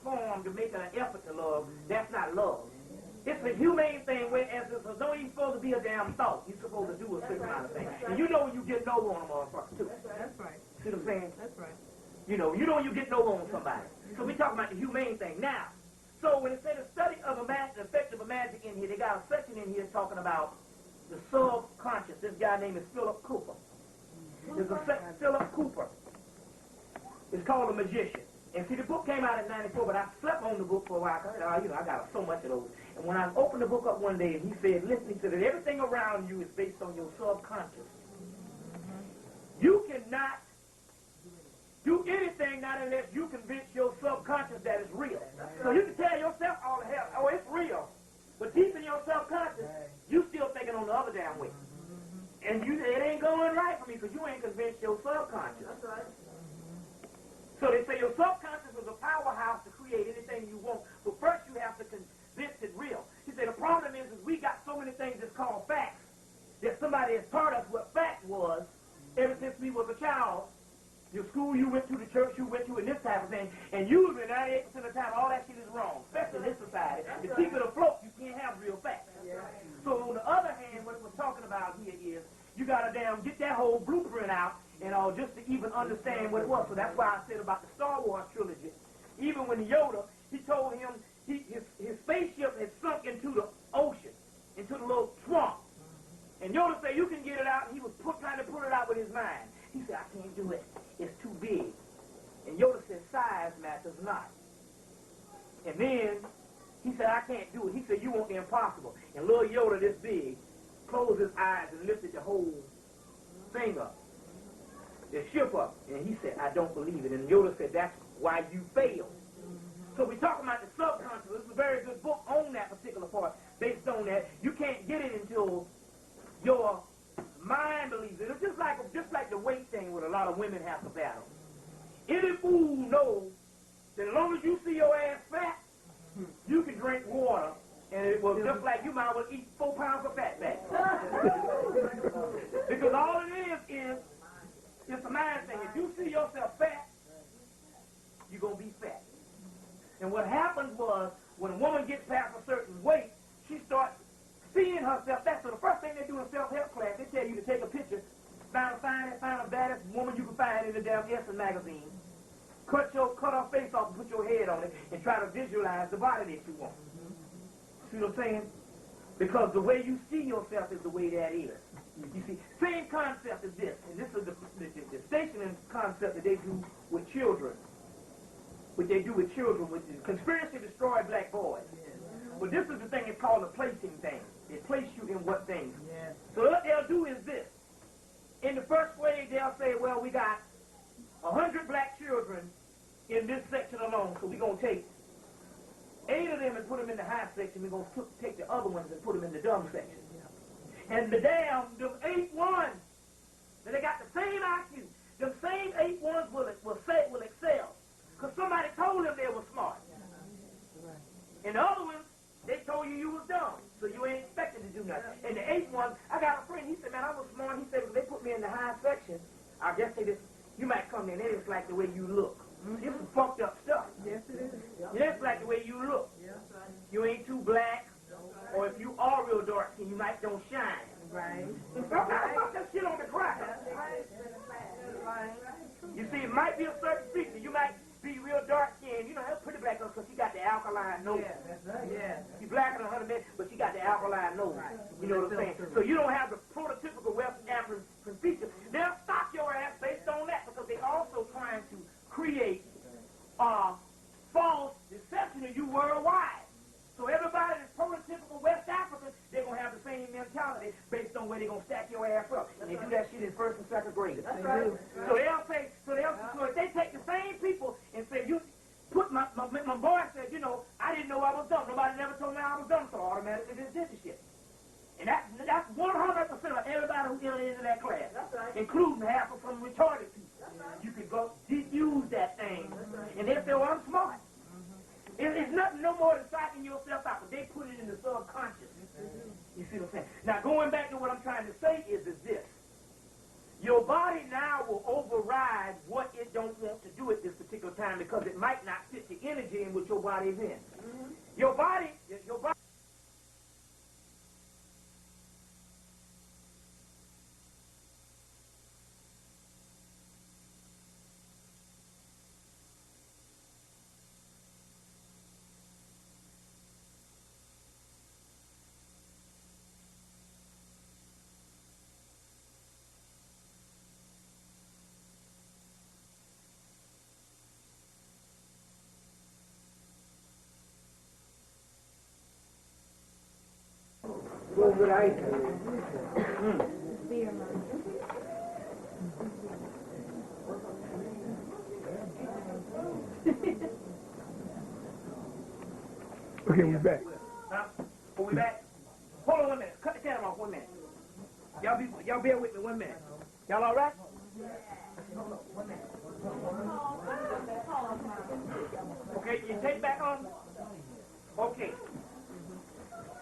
form to make an effort to love, that's not love. It's a humane thing where as it's don't even supposed to be a damn thought. You're supposed to do a certain amount of things. And you know when you get no on a motherfucker too. That's right. See what I'm saying? That's right. You know when you get no on somebody. So we talking about the humane thing. Now, so when it says the study of a magic, the effect of a magic in here, they got a section in here talking about the subconscious. This guy named is Philip Cooper. There's a Philip Cooper. It's called A Magician. And see, the book came out in '94, but I slept on the book for a while. I got so much of those. And when I opened the book up one day, and he said, listen, he said that everything around you is based on your subconscious. You cannot do anything not unless you convince your subconscious that it's real. So you can tell yourself all the hell, oh, it's real. But deep in your subconscious, you still thinking on the other damn way. And it ain't going right for me because you ain't convinced your subconscious. That's right. So they say your subconscious is a powerhouse to create anything you want. But first you have to convince it real. He said the problem is we got so many things that's called facts that somebody has taught us what fact was ever since we was a child. Your school you went to, the church you went to, and this type of thing. And usually 98% of the time all that shit is wrong, especially in this society. To keep it afloat, you can't have real facts. So on the other hand, what it was talking about here is you got to get that whole blueprint out and just to even understand what it was. So that's why I said about the Star Wars trilogy. Even when Yoda, he told him his spaceship had sunk into the ocean, into the little swamp. And Yoda said, you can get it out. And he was trying to put it out with his mind. He said, I can't do it. It's too big. And Yoda said, size matters not. And then he said, I can't do it. He said, you want the impossible. And little Yoda, this big, closed his eyes and lifted the whole thing up, the ship up. And he said, I don't believe it. And Yoda said, that's why you failed. So we're talking about the subconscious. This is a very good book on that particular part. Based on that, you can't get it until your mind believes it. It's just like the weight thing where a lot of women have to battle. Any fool knows that as long as you see your ass fat, you can drink water, and it will just like you might as well eat 4 pounds of fat back. Because all it is it's a mind thing. If you see yourself fat, you're going to be fat. And what happens was, when a woman gets past a certain weight, she starts seeing herself fat. So the first thing they do in self-help class, they tell you to take a picture, find the baddest woman you can find in the damn Essence magazine, cut her face off and put your head on it, and try to visualize the body that you want. See what I'm saying? Because the way you see yourself is the way that is. You see, same concept as this, and this is the stationing concept that they do with children. What they do with children, with the conspiracy to destroy black boys. But this is the thing, it's called a placing thing. They place you in what things. So what they'll do is this. In the first grade, they'll say, well, we got 100 black children in this section alone, so we're going to take 8 of them and put them in the high section. We're going to take the other ones and put them in the dumb section. And the 8 ones, they got the same IQ. The same 8 ones will excel. Because somebody told them they were smart. And the other ones, they told you was dumb. So you ain't expected to do nothing. And the 8 ones, I got a friend, he said, man, I was smart. He said, if they put me in the high section, I guess you might come in, they just like the way you look. This is fucked up stuff. Yes, it is. Just like the way you look. You ain't too black, or if you are real dark skin, you might don't shine. Right. Fuck that shit on the ground. You see, it might be a certain feature. You might be real dark skinned. You know, that's pretty black because she got the alkaline nose. Yeah, that's right. Yeah. She's blacker than 100 men, but she got the alkaline nose. Right. You know what I'm saying? So you don't have the prototypical West African feature. They'll stop your ass based on that because they're also trying to create false deception of you worldwide. So everybody that's prototypical West African, they're going to have the same mentality based on where they're going to stack your ass up. And they do that shit in 1st and 2nd grade. That's right. So so if they take the same people and say, my boy said, you know, I didn't know I was dumb. Nobody never told me I was dumb, so automatically this did the shit. And that's 100% of everybody who entered into that class. That's right. Including half of some retarded people. That's right. You could go diffuse that thing. Right. And they say, well, I'm smart. It's nothing no more than psyching yourself out, but they put it in the subconscious. You see what I'm saying? Now, going back to what I'm trying to say is this. Your body now will override what it don't want to do at this particular time because it might not fit the energy in which your body is in. Your body. What would I do? Okay, we're back. Huh? Are we back? Hold on 1 minute. Cut the camera off 1 minute. Y'all bear with me 1 minute. Y'all all right? Hold on, 1 minute. Okay, you take back on? Okay.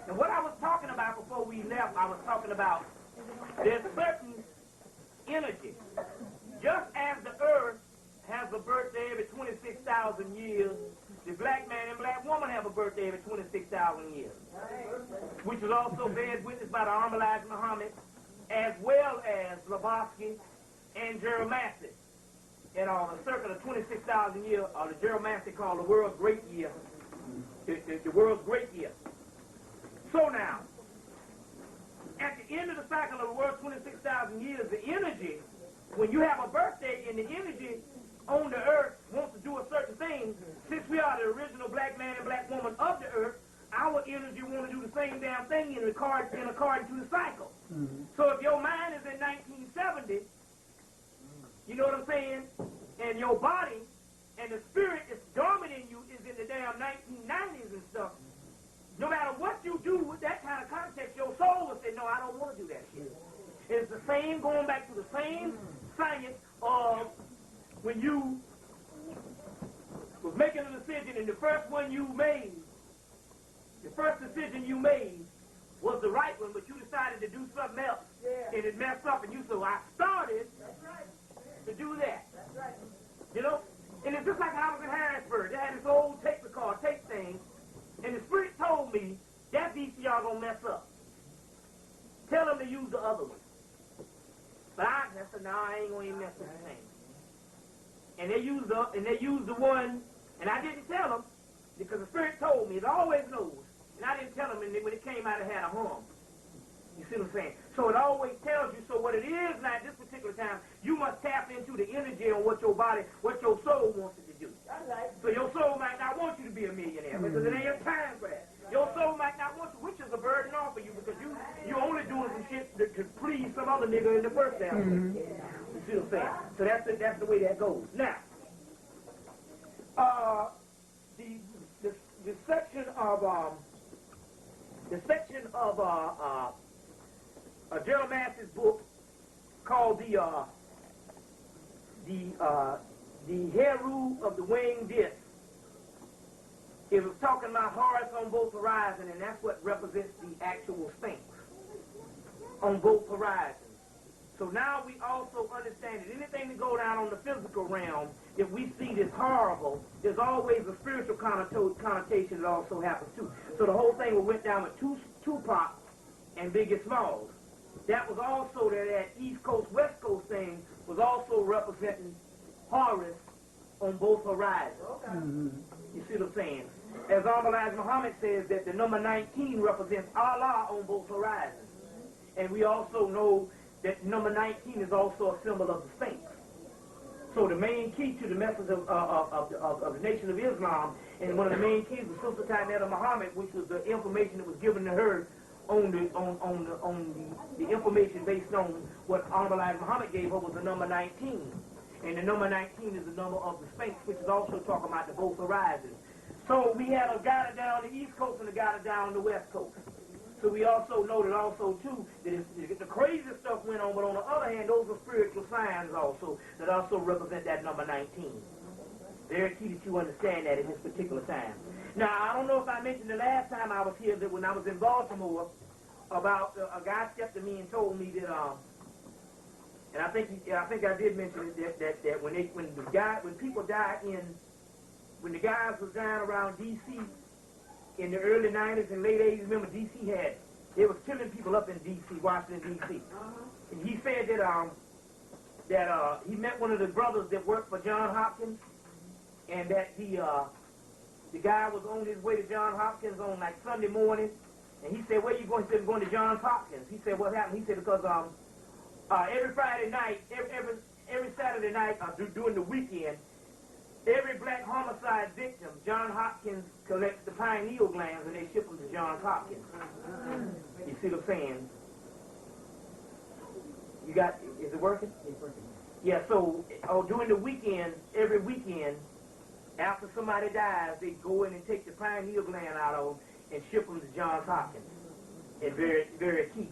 And what I was talking about before we left, I was talking about there's certain energy. Just as the earth has a birthday every 26,000 years, the black man and black woman have a birthday every 26,000 years, which is also bears witness by the Honorable Elijah Muhammad, as well as Blavatsky and Jeremiah. And on a circle of 26,000 years, the Jeremiah called the world's great year, the world's great year. So now, at the end of the cycle of the world, 26,000 years, the energy, when you have a birthday and the energy on the earth wants to do a certain thing, since we are the original black man and black woman of the earth, our energy want to do the same damn thing in according to the cycle. So if your mind is in 1970, you know what I'm saying, and your body and the spirit is dormant in you is in the damn 1990s and stuff, no matter what you do with that kind of context, your soul will say, no, I don't want to do that shit. It's the same, going back to the same science of when you was making a decision and the first one you made, the first decision you made was the right one, but you decided to do something else, and it messed up, and you said, I started to do that. You know? And it's just like I was in Harrisburg. They had this old tape thing, and the spirit told me, that VCR gonna mess up. Tell them to use the other one. But I said, no, I ain't gonna even mess with the thing. And they used the one, and I didn't tell them, because the spirit told me, it always knows. And I didn't tell them, and when it came out, it had a hum. You see what I'm saying? So it always tells you, so what it is now at this particular time, you must tap into the energy on what your body, what your soul wants it to do. So your soul might not want you to be a millionaire, because it ain't your time for that. Your soul might not want you, which is a burden off of you, because you only doing some shit to please some other nigga in the first damn place. You see what I'm saying? So that's the way that goes. Now, the section of Jeremiah's book called the Heru of the winged disc. It was talking about Horus on both horizons, and that's what represents the actual Sphinx on both horizons. So now we also understand that anything that go down on the physical realm, if we see this horrible, there's always a spiritual connotation that also happens too. So the whole thing went down with Tupac and Biggie Smalls. That was also that East Coast, West Coast thing was also representing Horus on both horizons. You see what I'm saying? As Elijah Muhammad says that the number 19 represents Allah on both horizons. And we also know that number 19 is also a symbol of the Sphinx. So the main key to the message of the Nation of Islam, and one of the main keys was Sister Tainetta Muhammad, which was the information that was given to her on the information based on what Honorable Elijah Muhammad gave her was the number 19. And the number 19 is the number of the Sphinx, which is also talking about the both horizons. So we had a guy down the East Coast and a guy down the West Coast. So we also know that also, too, that the crazy stuff went on, but on the other hand, those are spiritual signs also that also represent that number 19. Very key that you understand that in this particular time. Now, I don't know if I mentioned the last time I was here that when I was in Baltimore, about a guy stepped to me and told me that And I think I did mention that when people died when the guys was dying around D.C. in the early 90s and late 80s, remember D.C. they was killing people up in D.C., Washington, D.C. And he said that he met one of the brothers that worked for Johns Hopkins, and that the guy was on his way to Johns Hopkins on like Sunday morning, and he said, "Where you going?" He said, "I'm going to Johns Hopkins." He said, "What happened?" He said, "Because every Friday night, every Saturday night, during the weekend, every black homicide victim, Johns Hopkins collects the pineal glands and they ship them to Johns Hopkins." You see what I'm saying? Is it working? It's working. Yeah, so during the weekend, every weekend, after somebody dies, they go in and take the pineal gland out of them and ship them to Johns Hopkins. It's very, very key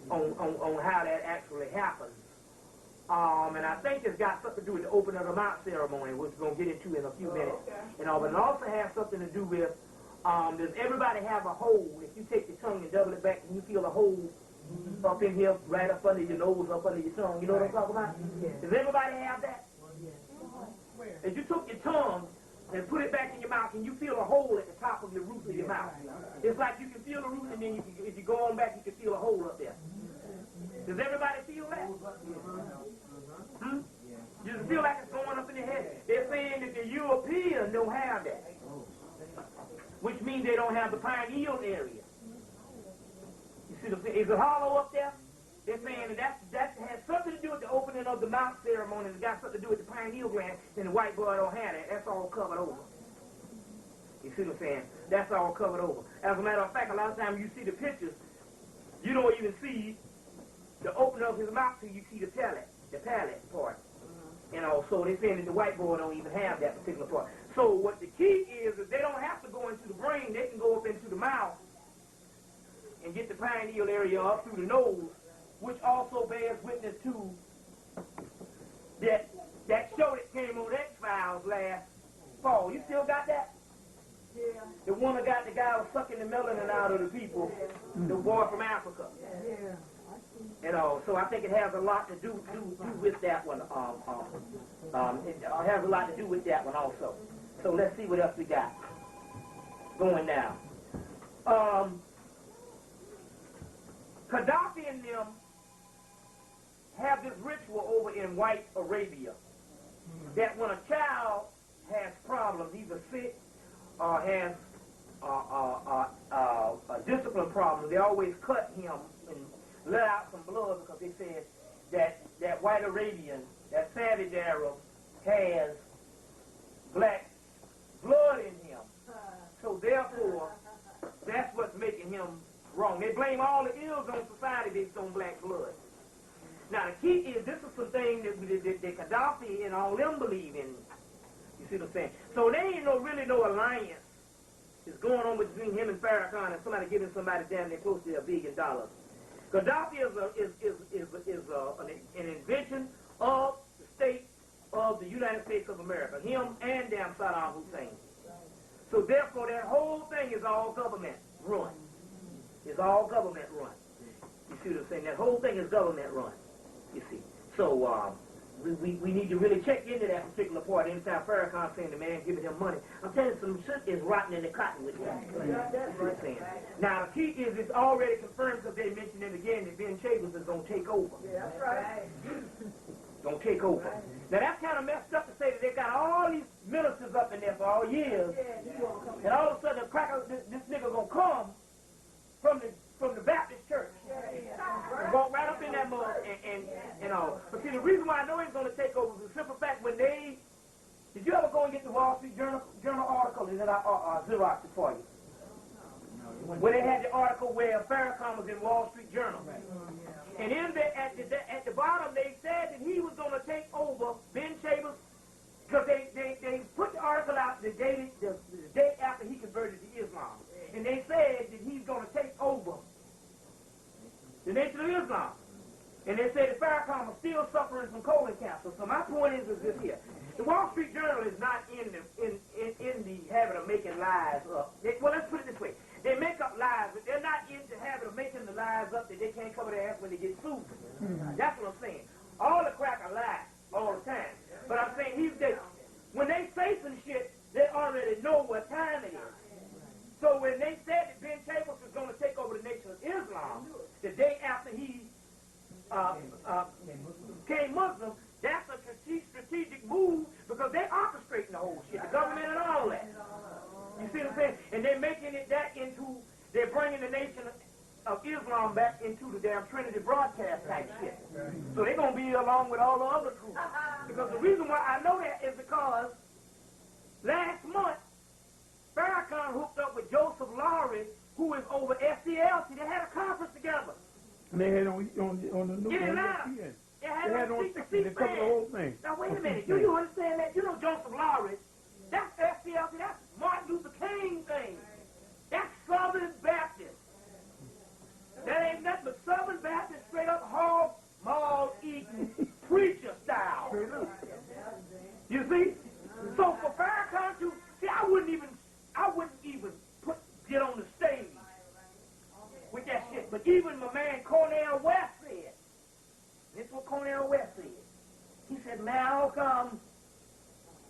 on how that actually happens. And I think it's got something to do with the opening of the mouth ceremony, which we're going to get into in a few minutes. Okay. But it also has something to do with, does everybody have a hole? If you take your tongue and double it back, and you feel a hole up in here, right up under your nose, up under your tongue. You know what I'm talking about? Yeah. Does everybody have that? If you took your tongue and put it back in your mouth, and you feel a hole at the top of the roof of your mouth. It's like you can feel the roof, and then if you go on back, you can feel a hole up there. Does everybody feel that? You feel like it's going up in the head. They're saying that the Europeans don't have that, which means they don't have the pineal area. You see, is it hollow up there? They're saying that has something to do with the opening of the mouth ceremony. It's got something to do with the pineal gland, and the white boy don't have that. That's all covered over. You see what I'm saying? That's all covered over. As a matter of fact, a lot of times you see the pictures, you don't even see the opening of his mouth till you see the palate part. So they're saying that the white boy don't even have that particular part. So what the key is they don't have to go into the brain. They can go up into the mouth and get the pineal area up through the nose, which also bears witness to that show that came on X-Files last fall. You still got that? Yeah. The one that got the guy was sucking the melanin out of the people, the boy from Africa. Yeah. So I think it has a lot to do with that one. It has a lot to do with that one also. So let's see what else we got going now. Gaddafi and them have this ritual over in white Arabia that when a child has problems, either sick or has a discipline problem, they always cut him and let out some blood because they said that white Arabian, that savage Arab, has black blood in him. So therefore, that's what's making him wrong. They blame all the ills on society based on black blood. Now the key is this is some thing that Gaddafi and all them believe in. You see what I'm saying? So there ain't really no alliance that's going on between him and Farrakhan and somebody giving somebody damn near close to $1 billion. Gaddafi is an invention of the state of the United States of America. Him and damn Saddam Hussein. So therefore that whole thing is all government run. It's all government run. You see what I'm saying? That whole thing is government run. You see. So we need to really check into that particular part. Anytime Farrakhan saying the man giving him money, I'm telling you, some shit is rotten in the cotton with that. That's what I'm saying. Now the key is it's already confirmed because they mentioned it again that Ben Chambers is going to take over. Yeah, that's right. Going to take over. Now that's kind of messed up to say that they got all these ministers up in there for all years, and all of a sudden this nigga gonna come from the Baptist church. Walk right up in that mud and all. But see, the reason why I know he's going to take over is the simple fact did you ever go and get the Wall Street Journal article and then I Xeroxed it for you? Where they had the article where Farrakhan was in Wall Street Journal. And at the bottom they said that he was going to take over Ben Chambers because they put the article out the day after he converted to Islam. And they said that he's going to take over the Nation of Islam. And they said that Farrakhan was still suffering from colon cancer. So my point is this here. The Wall Street Journal is not in the habit of making lies up. Well, let's put it this way. They make up lies, but they're not in the habit of making the lies up that they can't cover their ass when they get sued. That's what I'm saying. All the crackers lie all the time. But I'm saying when they say some shit, they already know what time it is. So when they said that Ben Chavis was going to take over the Nation of Islam the day after he became Muslim, that's a strategic move because they're orchestrating the whole shit, the government and all that. You see what I'm saying? And they're making they're bringing the Nation of Islam back into the damn Trinity broadcast type shit. So they're going to be along with all the other troops. Because the reason why I know that is because last month, Farrakhan hooked up with Joseph Lowry, who is over SCLC. They had a conference together. And they had on the news. Get it out. They had on they covered the whole thing. Now wait a minute. Do you understand that? You know Joseph Lowry, that's SCLC, that's Martin Luther King thing. That's Southern Baptist. That ain't nothing but Southern Baptist, straight up hog, maul, eating, preacher style. You see? So for Farrakhan to, see, I wouldn't even get on the stage with that shit. But even my man Cornel West said, this is what Cornel West said. He said, Malcolm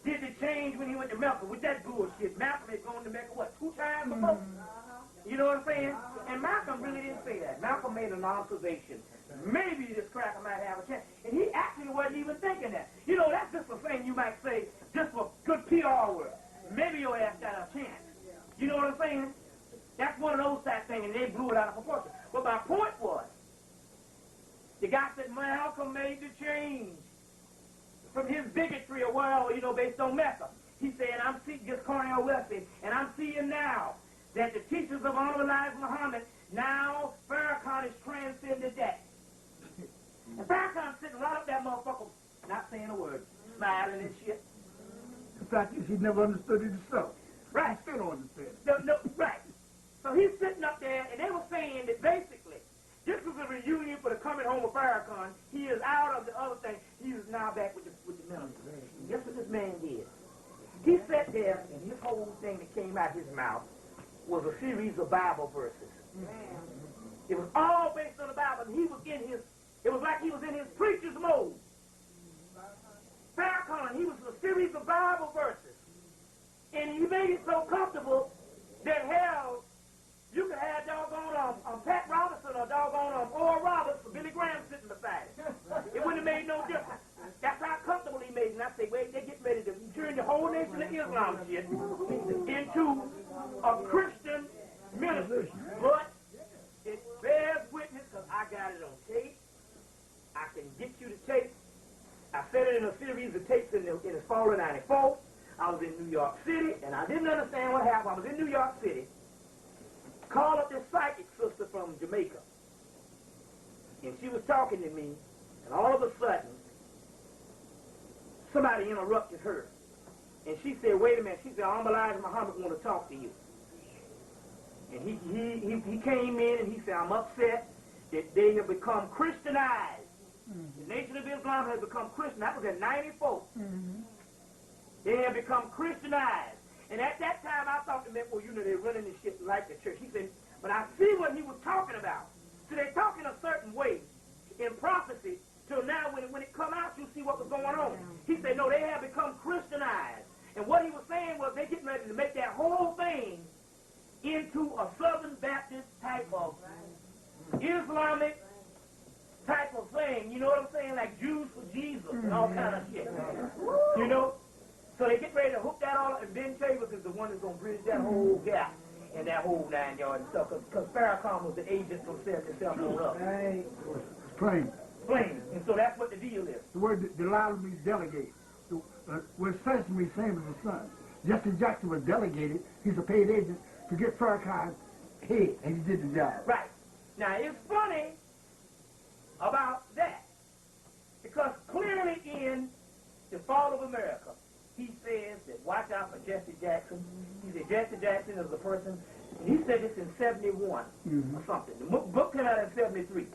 did the change when he went to Mecca with that bullshit. Malcolm had gone to Mecca, what, 2 times before? You know what I'm saying? And Malcolm really didn't say that. Malcolm made an observation. Maybe this cracker might have a chance. And he actually wasn't even thinking that. You know, that's just a thing you might say just for good PR work. Maybe your ass got a chance. You know what I'm saying? That's one of those type things, and they blew it out of proportion. But my point was, the guy said Malcolm made the change from his bigotry or whatever, you know, based on Mecca. He said, I'm seeing, just Cornel West said, and I'm seeing now that the teachers of Honorable Elijah Muhammad, now Farrakhan has transcended that. And Farrakhan's sitting right up that motherfucker, not saying a word, smiling and shit. The fact is, he never understood it himself. Right. He still don't understand. No, right. So he's sitting up there, and they were saying that basically, this was a reunion for the coming home of Farrakhan. He is out of the other thing. He is now back with the military. Guess what this man did? He sat there, and this whole thing that came out his mouth was a series of Bible verses. It was all based on the Bible, and he was it was like he was in his preacher's mode. Farrakhan, he was a series of Bible verses. And he made it so comfortable that hell, you could have doggone Pat Robinson or doggone Oral Roberts or Billy Graham sitting beside it. It wouldn't have made no difference. That's how comfortable he made it. And I say, wait, they're getting ready to turn the whole Nation of Islam shit into a Christian ministry. But it bears witness, because I got it on tape. I can get you the tape. I said it in a series of tapes in the fall of '94. I was in New York City, and I didn't understand what happened. I was in New York City, called up this psychic sister from Jamaica, and she was talking to me, and all of a sudden, somebody interrupted her, and she said, wait a minute, she said, Elijah Muhammad want to talk to you. And he came in, and he said, I'm upset that they have become Christianized. The Nation of Islam has become Christian. That was in '94. They have become Christianized. And at that time, I thought they meant, well, you know, they're running this shit like the church. He said, but I see what he was talking about. So they're talking a certain way in prophecy till now when it come out, you see what was going on. He said, no, they have become Christianized. And what he was saying was they're getting ready to make that whole thing into a Southern Baptist type of Islamic type of thing. You know what I'm saying? Like Jews for Jesus and all kind of shit. You know? So they get ready to hook that all up, and Ben Chavis is the one that's going to bridge that whole gap and that whole 9 yard and stuff, because Farrakhan was the agent from setting himself on up. It's plain. Plain. And so that's what the deal is. The word Delilah means delegate. What says to me, same as the son. Jesse Jackson was delegated. He's a paid agent to get Farrakhan head, and he did the job. Right. Now, it's funny about that, because clearly in The Fall of America, he says that watch out for Jesse Jackson. He said Jesse Jackson is the person, and he said this in 71 or something. The book came out in 73.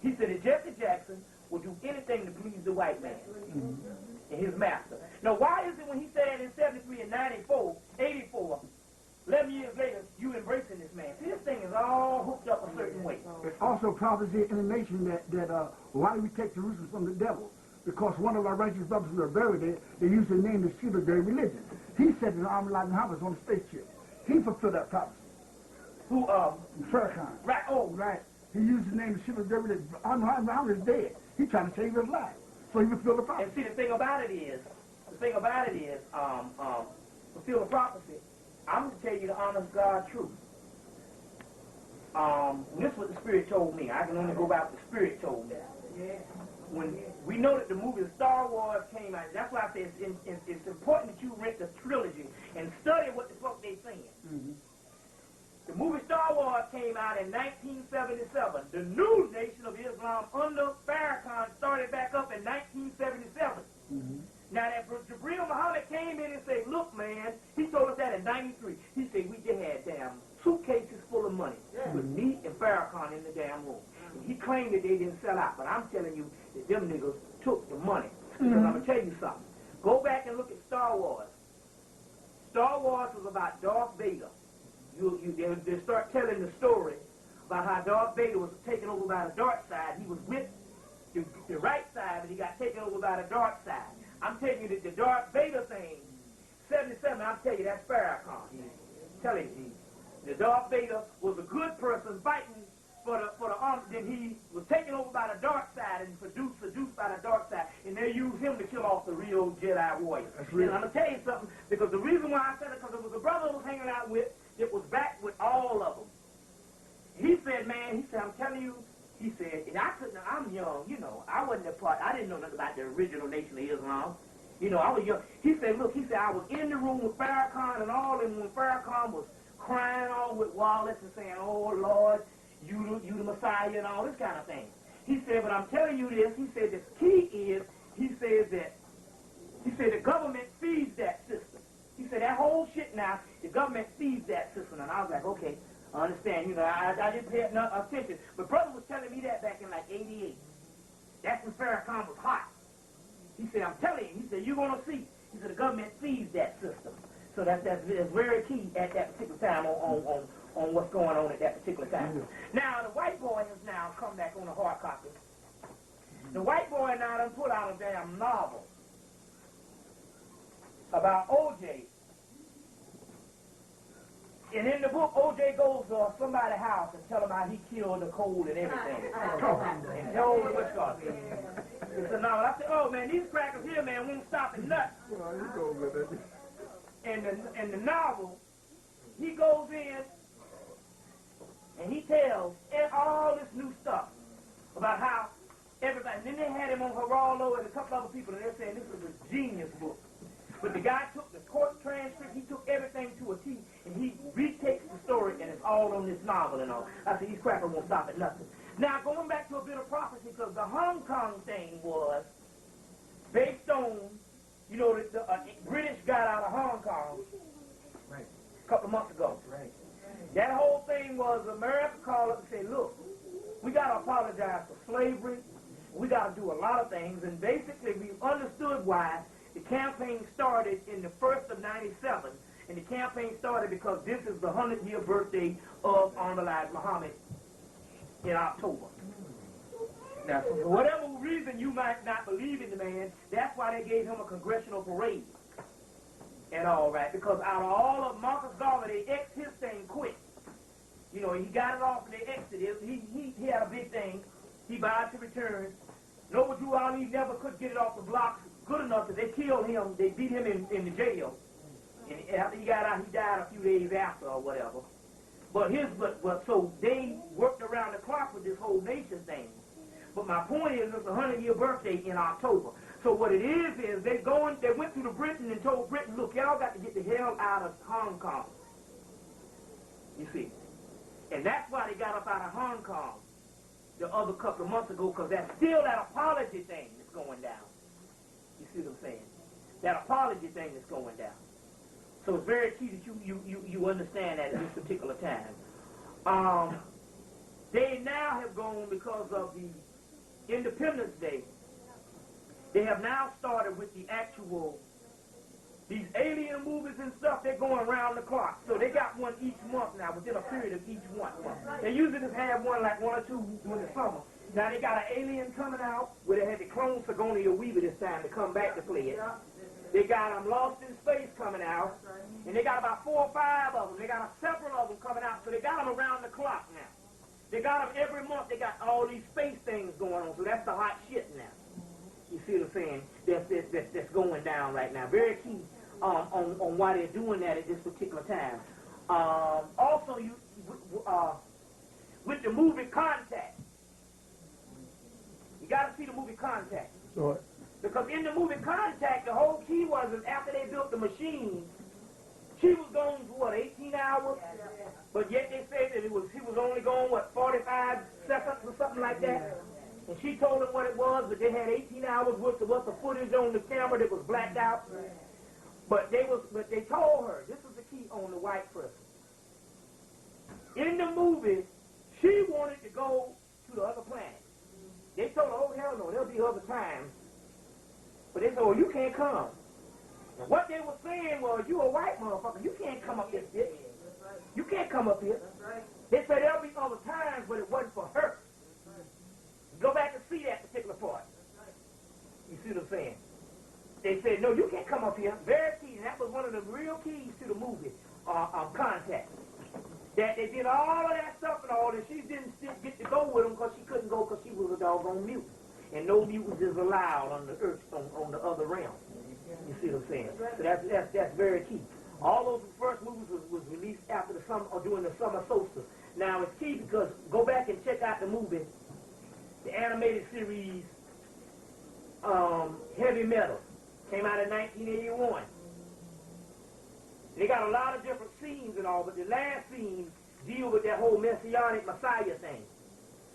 He said that Jesse Jackson will do anything to please the white man and his master. Now, why is it when he said in 73 and 94, 84, 11 years later, you embracing this man? See, this thing is all hooked up a certain way. Also, also prophecy in the nation that why do we take Jerusalem from the devil? Because one of our righteous brothers who are buried there, they used the name to shield their religion. He said in Armstrong Muhammad on the spaceship. He fulfilled that prophecy. Who, Farrakhan. right, oh. Right. He used the name to shield their religion. Armstrong Muhammad is dead. He's trying to save his life. So he fulfilled the prophecy. And see, the thing about it is, fulfill the prophecy, I'm going to tell you the honest God truth. This is what the Spirit told me. I can only go by what the Spirit told me. When we know that the movie Star Wars came out, that's why I say it's important that you rent the trilogy and study what the fuck they saying. Mm-hmm. The movie Star Wars came out in 1977. The new Nation of Islam under Farrakhan started back up in 1977. Mm-hmm. Now that Jibril Muhammad came in and said, look, man, he told us that in 93. He said, we just had damn suitcases full of money with me and Farrakhan in the damn room. And he claimed that they didn't sell out, but I'm telling you that them niggas took the money. Because I'm going to tell you something. Go back and look at Star Wars. Star Wars was about Darth Vader. They start telling the story about how Darth Vader was taken over by the dark side. He was with the right side, but he got taken over by the dark side. I'm telling you that the Darth Vader thing, 77, I'm telling you, that's Farrakhan. I'm telling you, the Darth Vader was a good person fighting for the army. Then he was taken over by the dark side and seduced by the dark side, and they used him to kill off the real Jedi warriors. And I'm going to tell you something, because the reason why I said it, because it was a brother I was hanging out with that was back with all of them. He said, man, I'm telling you, he said, and I'm young, you know, I wasn't a part, I didn't know nothing about the original Nation of Islam. You know, I was young. He said, look, I was in the room with Farrakhan and all, and when Farrakhan was crying on with Wallace and saying, oh, Lord, you the Messiah and all this kind of thing. He said, but I'm telling you this, he said, the key is, he said the government feeds that system. He said, that whole shit now, the government feeds that system. And I was like, okay, I understand. You know, I didn't pay enough attention. But brother was telling me that back in like 88. That's when Farrakhan was hot. He said, I'm telling you. He said, you're going to see. He said, the government feeds that system. So that's very key at that particular time on what's going on at that particular time. Mm-hmm. Now, the white boy has now come back on the hard copy. The white boy now done put out a damn novel about O.J. And in the book, O.J. goes to somebody's house and tell him how he killed the cold and everything. And Joe, what's called? It's a novel. I said, oh, man, these crackers here, man, won't stop at nuts. And the novel, he goes in and he tells all this new stuff about how everybody, and then they had him on Geraldo and a couple other people, and they're saying this was a genius book. But the guy took the court transcript, he took everything to a T, and he retakes the story, and it's all on this novel and all. I said, these crackers won't stop at nothing. Now, going back to a bit of prophecy, because the Hong Kong thing was based on, you know, the British got out of Hong Kong a couple of months ago. That whole thing was America called up and said, look, we got to apologize for slavery. We got to do a lot of things, and basically we understood why the campaign started in the 1st of 97, and the campaign started because this is the 100-year birthday of Elijah Muhammad in October. Now, for whatever reason you might not believe in the man, that's why they gave him a congressional parade and all, right? Because out of all of Marcus Garvey, they X'd his thing quick. You know, he got it off and they X'd it. He had a big thing. He vowed to return. Noble Drew Ali never could get it off the blocks good enough that they killed him. They beat him in the jail. And after he got out, he died a few days after or whatever. But so they worked around the clock with this whole nation thing. But my point is, it's a 100-year birthday in October. So what it is they went through to Britain and told Britain, look, y'all got to get the hell out of Hong Kong. You see. And that's why they got up out of Hong Kong the other couple of months ago, because that's still that apology thing that's going down. You see what I'm saying? That apology thing that's going down. So it's very key that you understand that at this particular time. They now have gone, because of the Independence Day, they have now started with the actual, these alien movies movies and stuff, they're going around the clock. So they got one each month now, within a period of each month. They usually just have one, like 1 or 2 in the summer. Now they got an Alien coming out, where they had the clone Sigourney Weaver this time to come back to play it. They got Lost in Space coming out, and they got about 4 or 5 of them. They got several of them coming out, so they got them around the clock now. They got them every month. They got all these space things going on, so that's the hot shit now. You see what I'm saying? That's going down right now. Very key on why they're doing that at this particular time. Also, with the movie Contact, you got to see the movie Contact. Sure. Because in the movie Contact, the whole key was that after they built the machine, she was gone for, 18 hours? But yet they said that he was only gone, 45 seconds or something like that? And she told them what it was, but they had 18 hours worth of footage on the camera that was blacked out. But they told her, this was the key on the white person. In the movie, she wanted to go to the other planet. They told her, oh, hell no, there'll be other times. But they said, oh, you can't come. And what they were saying was, you a white motherfucker, you can't come up this bitch. You can't come up here. They said there'll be other times, but it wasn't for her. Go back and see that particular part. You see what I'm saying? They said, no, you can't come up here. Very key. And that was one of the real keys to the movie, Contact. That they did all of that stuff and all, and she didn't get to go with them because she couldn't go because she was a doggone mutant. And no mutants is allowed on the earth, on the other realm. You see what I'm saying? So that's very key. All those first movies was released after the summer, or during the summer solstice. Now it's key because go back and check out the movie, the animated series, Hemmitt. Came out in 1981. They got a lot of different scenes and all, but the last scene deal with that whole messianic Messiah thing,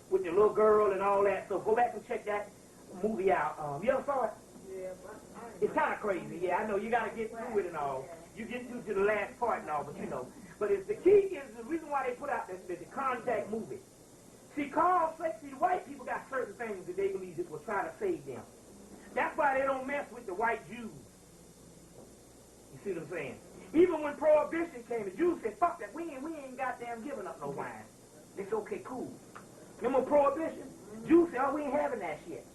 with the little girl and all that. So go back and check that movie out. You ever saw it? Yeah, it's kind of crazy. Yeah, I know. You got to get through it and all. You get through to the last part and all, but you know. But the key is the reason why they put out the Contact movie. See, the white people got certain things that they believe that will try to save them. That's why they don't mess with the white Jews. You see what I'm saying? Even when Prohibition came, the Jews said, fuck that, we ain't goddamn giving up no wine. They said, okay, cool. Remember Prohibition? Jews said, oh, we ain't having that shit.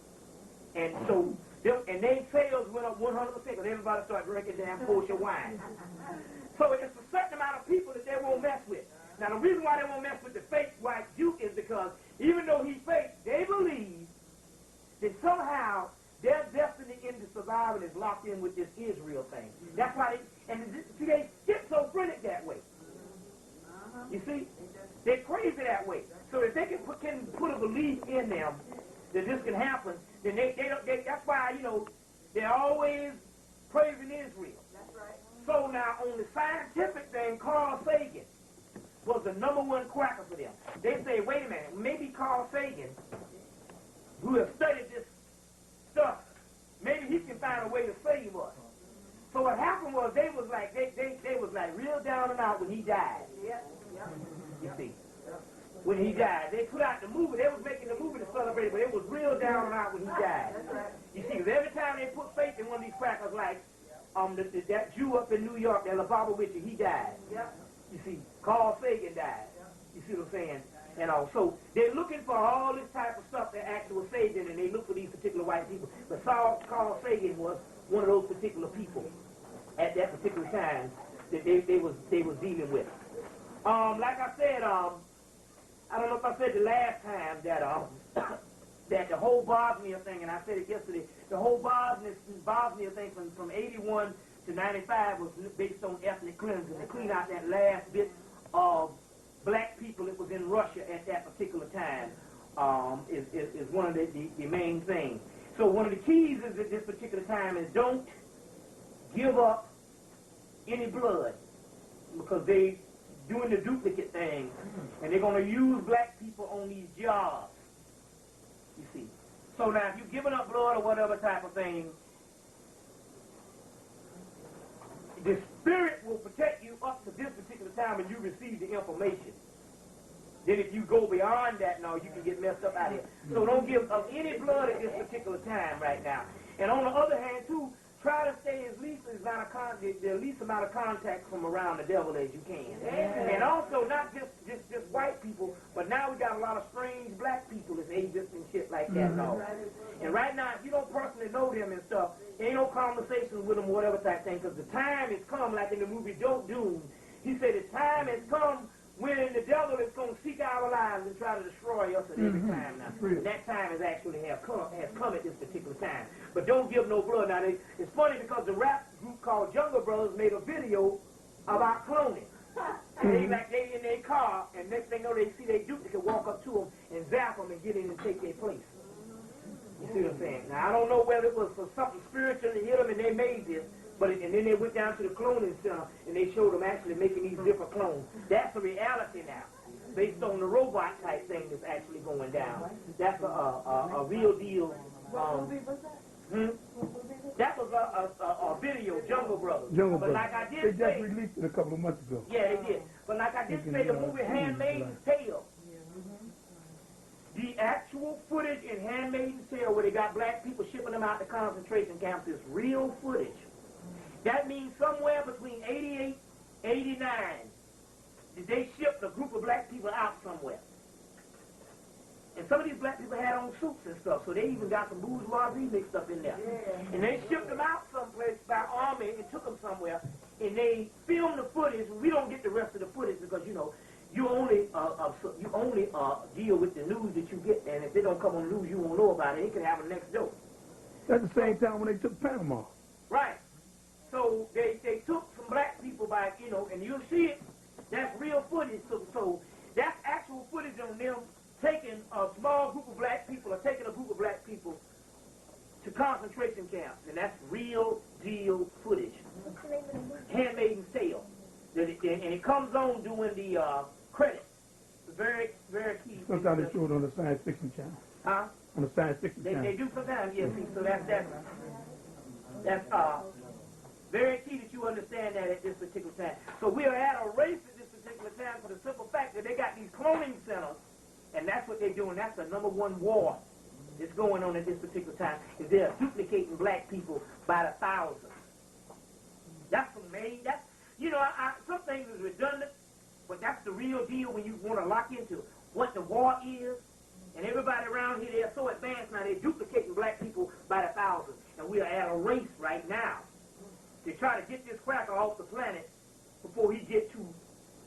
And so, their sales went up 100% because everybody started drinking damn kosher wine. So it's a certain amount of people that they won't mess with. Now, the reason why they won't mess with the fake white Jew is because even though he's fake, they believe that somehow their destiny into survival is locked in with this Israel thing. That's why they get so frantic that way. You see? They're crazy that way. So if they can put a belief in them that this can happen, then that's why, you know, they're always praising Israel. That's right. So now on the scientific thing, Carl Sagan was the #1 cracker for them. They say, wait a minute, maybe Carl Sagan, who has studied this stuff, maybe he can find a way to save us. So what happened was they was like real down and out when he died. Yeah. You see. When he died. They put out the movie, they was making the movie to celebrate, but it was real down and out when he died. That's right. You see, because every time they put faith in one of these crackers, like that Jew up in New York, that Lubavitcher, he died. Yep. You see, Carl Sagan died. You see what I'm saying? And so they're looking for all this type of stuff that actually was saved in, and they look for these particular white people. But Carl Sagan was one of those particular people at that particular time that they was dealing with. Like I said, I don't know if I said the last time that that the whole Bosnia thing, and I said it yesterday, the whole Bosnia thing from 81 to 95 was based on ethnic cleansing, to clean out that last bit of black people that was in Russia at that particular time is one of the main things. So one of the keys is at this particular time is don't give up any blood, because they doing the duplicate thing, and they're going to use black people on these jobs, you see. So now if you're giving up blood or whatever type of thing, the spirit will protect you up to this particular time and you receive the information. Then if you go beyond that now, you can get messed up out here. So don't give up any blood at this particular time right now. And on the other hand, too, try to stay the least amount of contact from around the devil as you can. And also not just white people, but now we got a lot of strange black people as agents and shit like that and all. And right now, if you don't personally know them and stuff, there ain't no conversation with them or whatever type thing, because the time has come, like in the movie Doom, he said the time has come when the devil is going to seek our lives and try to destroy us at every time now. That time has actually come at this particular time. But don't give no blood. Now, it's funny because the rap group called Jungle Brothers made a video about cloning. They in their car, and next thing you know, they see their duplicate walk up to them and zap them and get in and take their place. You see what I'm saying? Now, I don't know whether it was for something spiritual to hit them and they made this, and then they went down to the cloning center and they showed them actually making these different clones. That's a reality now, based on the robot type thing that's actually going down. That's a real deal. That was a video, Jungle Brothers. But like I did they just released it a couple of months ago. Yeah, they did. But like I did say, the movie Handmaid's Tale. The actual footage in Handmaid's Tale where they got black people shipping them out to concentration camps is real footage. That means somewhere between 88, 89, did they ship a group of black people out somewhere. And some of these black people had on suits and stuff, so they even got some bourgeoisie mixed up in there. And they shipped them out someplace by army and took them somewhere, and they filmed the footage. We don't get the rest of the footage because, you know, you only deal with the news that you get, and if they don't come on the news, you won't know about it. It could happen next door. That's the same time when they took Panama. Right. So they took some black people by, you know, and you'll see it. That's real footage. So that's actual footage on them taking a small group of black people or taking a group of black people to concentration camps, and that's real deal footage. Handmaid's Tale. And it comes on during the credits. Very, very key. Sometimes they show it on the science fiction channel. Huh? On the science fiction channel. They do sometimes, yes. So that's very key that you understand that at this particular time. So we are at a race at this particular time for the simple fact that they got these cloning centers, and that's what they're doing. That's the #1 war that's going on at this particular time, is they're duplicating black people by the thousands. That's amazing. That's, you know, some things is redundant, but that's the real deal when you want to lock into what the war is. And everybody around here, they're so advanced now, they're duplicating black people by the thousands. And we are at a race right now to try to get this cracker off the planet before he gets to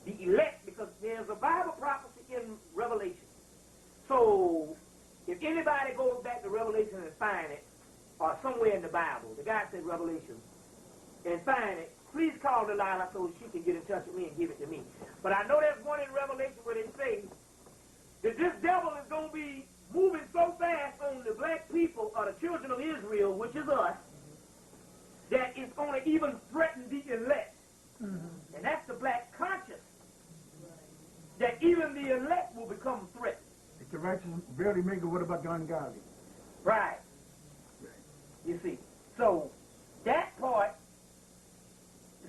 the elect, because there's a Bible prophecy in Revelation. So if anybody goes back to Revelation and find it, or somewhere in the Bible, the guy said Revelation, and find it, please call Delilah so she can get in touch with me and give it to me. But I know there's one in Revelation where they say that this devil is going to be moving so fast on the black people, or the children of Israel, which is us, that it's going to even threaten the elect. And that's the black conscience. That even the elect will become threatened. If the righteous barely make it, what about the ungodly? Right. You see. So that part,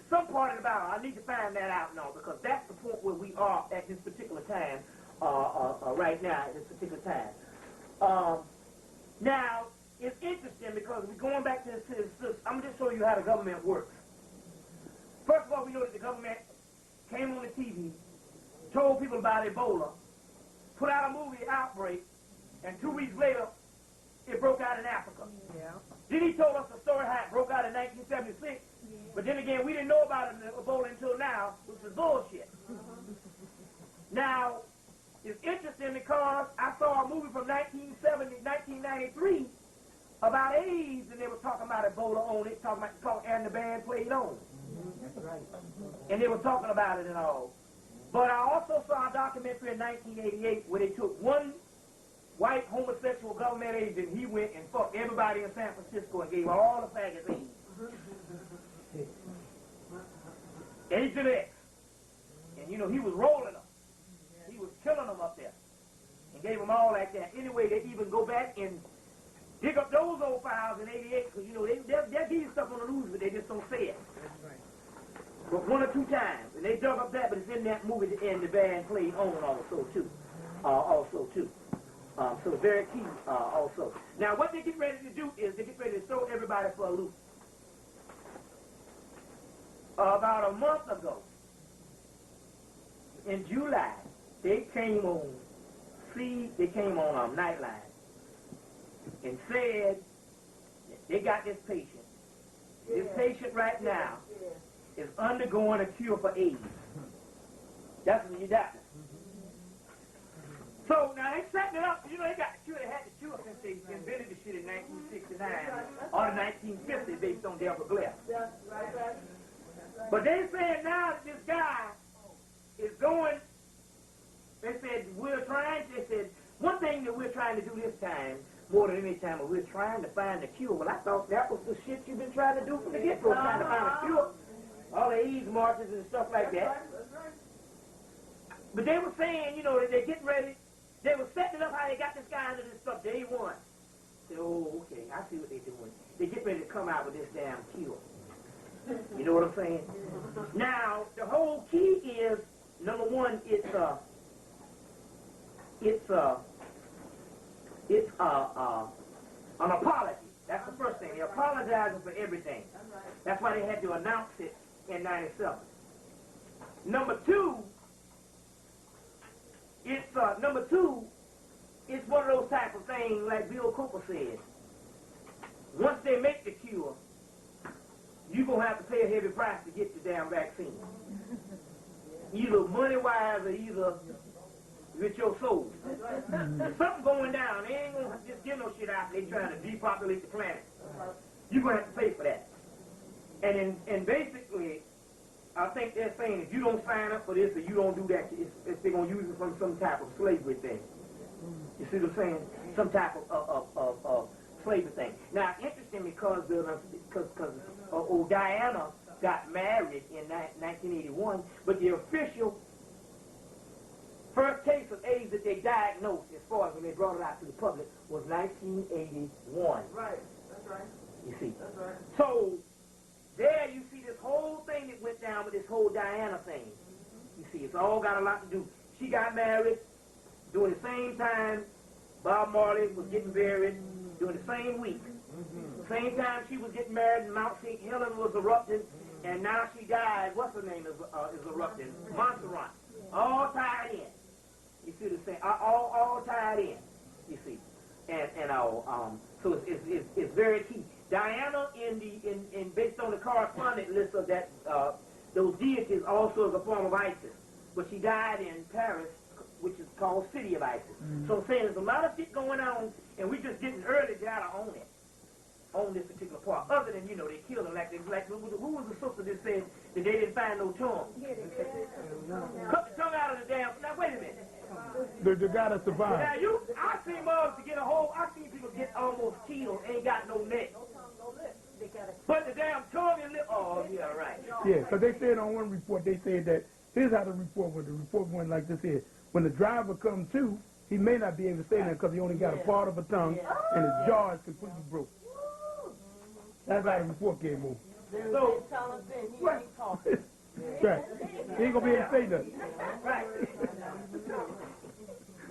some part of the Bible, I need to find that out now, because that's the point where we are at this particular time, right now, at this particular time. Now, it's interesting because we're going back to this. I'm just showing you how the government works. First of all, we know that the government came on the TV, told people about Ebola, put out a movie, Outbreak, and 2 weeks later, it broke out in Africa. Yeah. Then he told us the story how it broke out in 1976, but then again, we didn't know about Ebola until now, which is bullshit. Now, it's interesting because I saw a movie from 1993 about AIDS, and they were talking about Ebola on it, talking about and the band played on. That's right. And they were talking about it and all. But I also saw a documentary in 1988 where they took one white homosexual government agent, he went and fucked everybody in San Francisco and gave all the faggots AIDS. Agent X. And you know, he was rolling them. He was killing them up there. And gave them all like that. Anyway, they even go back and dig up those old files in 88, because, you know, they'll give you stuff on the news, but they just don't say it. That's right. But 1 or 2 times. And they dug up that, but it's in that movie, and the band played on also, too. So very key, also. Now, what they get ready to do is they get ready to throw everybody for a loop. about a month ago, in July, they came on Nightline and said they got this patient. This patient right now is undergoing a cure for AIDS. That's what you got. So now they setting it up. You know, they got the cure. They had the cure since they invented the shit in 1969 or the 1950s based on Delta Glyph. But they said now that this guy is going, they said, they said, one thing that we're trying to do this time, more than any time, we're trying to find a cure. Well, I thought that was the shit you've been trying to do from the get-go, trying to find a cure. All the AIDS marches and stuff like that. But they were saying, you know, that they're getting ready. They were setting up how they got this guy into this stuff day one. Said, oh, okay, I see what they're doing. They get ready to come out with this damn cure. You know what I'm saying? Now, the whole key is, number one, it's an apology. That's the first thing. They're apologizing for everything. That's why they had to announce it in '97. Number two, it's one of those type of things like Bill Cooper said. Once they make the cure, you're going to have to pay a heavy price to get the damn vaccine. Either money-wise or either with your soul. There's something going down. They ain't going to just give no shit out. They trying to depopulate the planet. You're going to have to pay for that. And basically, I think they're saying if you don't sign up for this or you don't do that, they're going to use it from some type of slavery thing. You see what I'm saying? Some type of slavery thing. Now, interesting because old Diana got married in 1981, but the official first case of AIDS that they diagnosed, as far as when they brought it out to the public, was 1981. Right, that's right. You see? That's right. So, there you see this whole thing that went down with this whole Diana thing. You see, it's all got a lot to do. She got married during the same time Bob Marley was getting buried, during the same week. The same time she was getting married and Mount St. Helens was erupting, and now she died. What's her name is erupting? Montserrat. All tied in. You see what I'm saying? All tied in. You see, so it's very key. Diana, based on the correspondent list of that those deities, also is a form of Isis, but she died in Paris, which is called City of Isis. So I'm saying there's a lot of shit going on, and we just getting early data on it, on this particular part. Other than, you know, they killed her like who was the sister that said that they didn't find no tongue? Cut the tongue out of the damn. Now wait a minute. The guy that survived. Now I seen mothers to get a whole. I seen people get almost killed, ain't got no neck. But the damn tongue and lip. Oh yeah, right. Yeah, because they said on one report, they said that here's how the report went. The report went like this here. When the driver comes to, he may not be able to stay there because he only got a part of a tongue and his jaw is completely broke. That's how the report came over. So, right. Right. He ain't going to be able to say nothing. Right.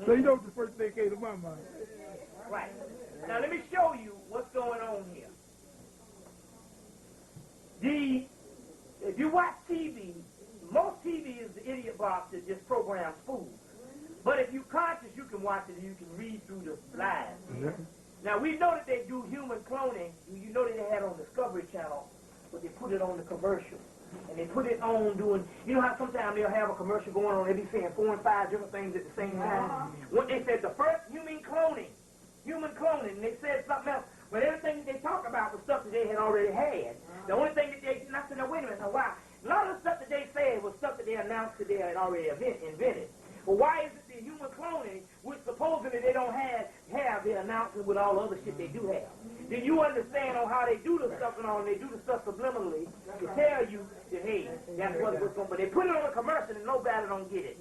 So you know what the first thing came to my mind. Right. Now let me show you what's going on here. If you watch TV, most TV is the idiot box that just programs food. But if you're conscious, you can watch it and you can read through the lines. Mm-hmm. Now, we know that they do human cloning. You know that they had on Discovery Channel, but they put it on the commercial. And they put it on doing, you know how sometimes they'll have a commercial going on, they'll be saying 4 and 5 different things at the same time? When they said the first human cloning, and they said something else, but everything that they talk about was stuff that they had already had. The only thing that they, and I said, now wait a minute, now why? A lot of the stuff that they said was stuff that they announced that they had already invented. Well, why is it the human cloning, which supposedly they don't have the announcement with all the other shit they do have? Do you understand on how they do the stuff and all, and they do the stuff subliminally to tell you that, hey, that's what's going on. But they put it on a commercial and nobody don't get it.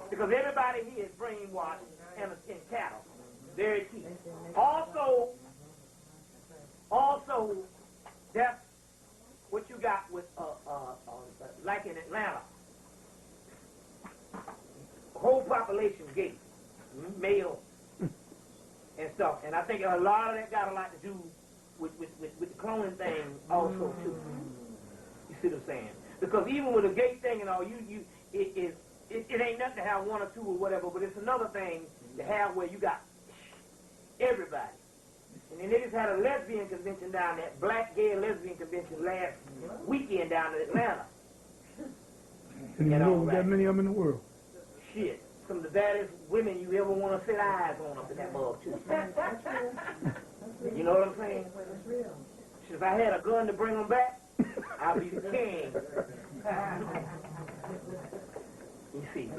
Because everybody here is brainwashed and cattle. Very key. Also, that's what you got with, like in Atlanta. Whole population gay, male, and stuff. And I think a lot of that got a lot to do with the cloning thing also, too. You see what I'm saying? Because even with a gay thing and all, it ain't nothing to have one or two or whatever, but it's another thing to have where you got everybody. And then they just had a lesbian convention down there, black gay lesbian convention last weekend down in Atlanta. And you know that many of them in the world. Shit. Some of the baddest women you ever want to set eyes on up in that mug, too. You know what I'm saying? If I had a gun to bring them back, I'd be the king. You see.